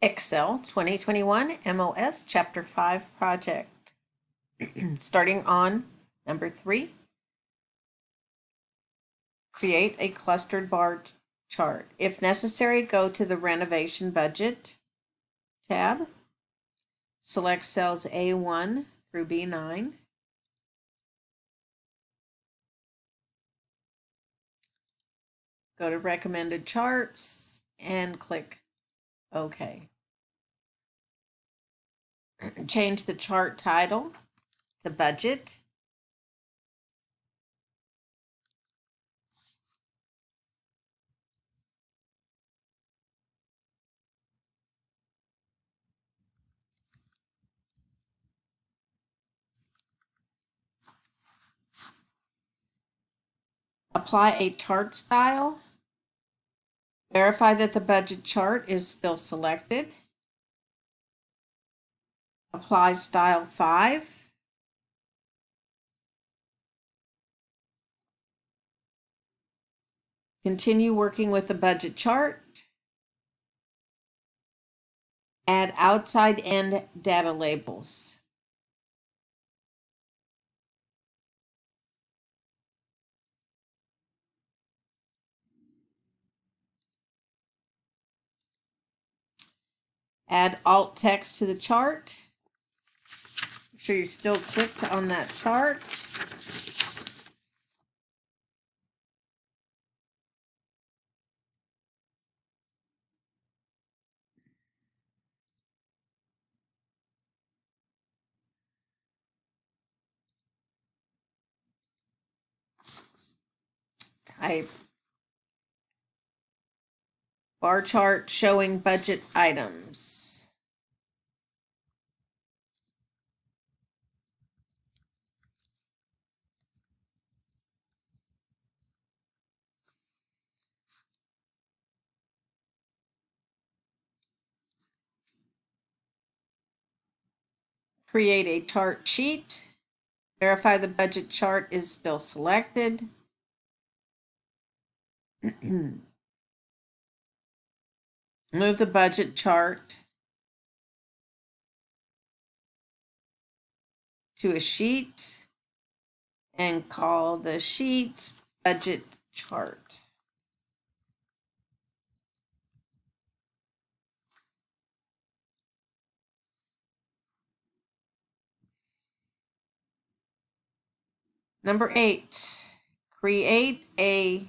Excel 2021 MOS Chapter 5 project. Starting on number 3, create a clustered bar chart. If necessary, go to the renovation budget tab. Select cells A1 through B9. Go to recommended charts and click OK. Change the chart title to budget. Apply a chart style. Verify that the budget chart is still selected. Apply style 5. Continue working with the budget chart. Add outside end data labels. Add alt text to the chart. Make sure you're still clicked on that chart. Type bar chart showing budget items. Create a chart sheet. Verify the budget chart is still selected. Move the budget chart to a sheet and call the sheet budget chart. Number 8, create a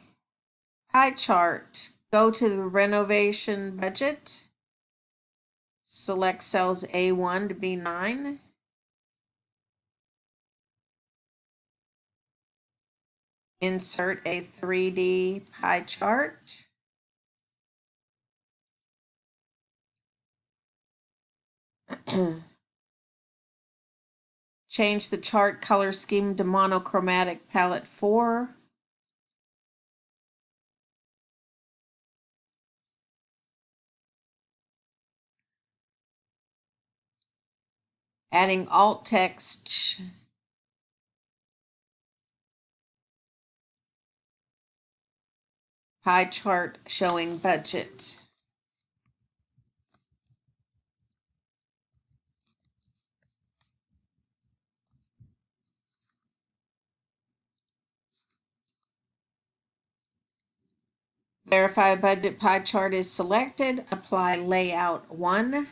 pie chart. Go to the renovation budget. Select cells A1 to B9. Insert a 3D pie chart. Change the chart color scheme to monochromatic palette 4. Adding alt text. Pie chart showing budget. Verify budget pie chart is selected. Apply layout 1.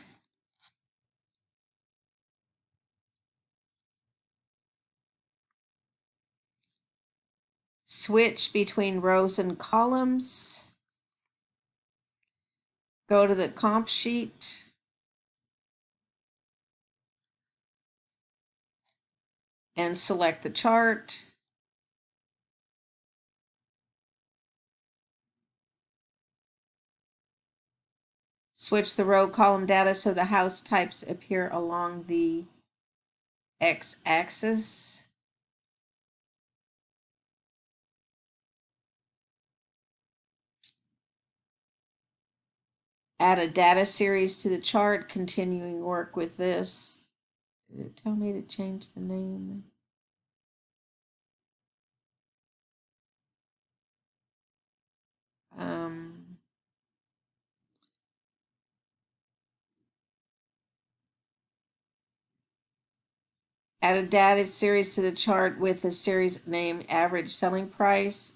Switch between rows and columns. Go to the comp sheet. And select the chart. Switch the row column data so the house types appear along the x-axis. Add a data series to the chart, continuing work with this. Did it tell me to change the name? Add a data series to the chart with the series name average selling price.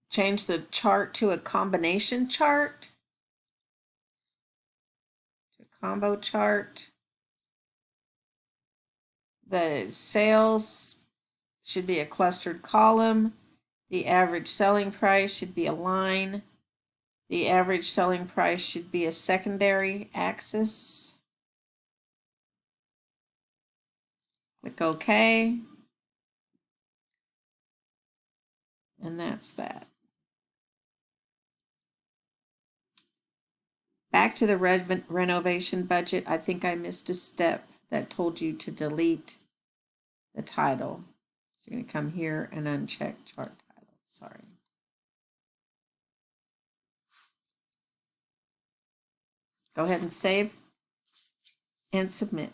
Change the chart to a combination chart, to a combo chart. The sales should be a clustered column. The average selling price should be a line. The average selling price should be a secondary axis. Click OK. And that's that. Back to the renovation budget. I think I missed a step that told you to delete the title. So you're going to come here and uncheck chart title. Sorry. Go ahead and save and submit.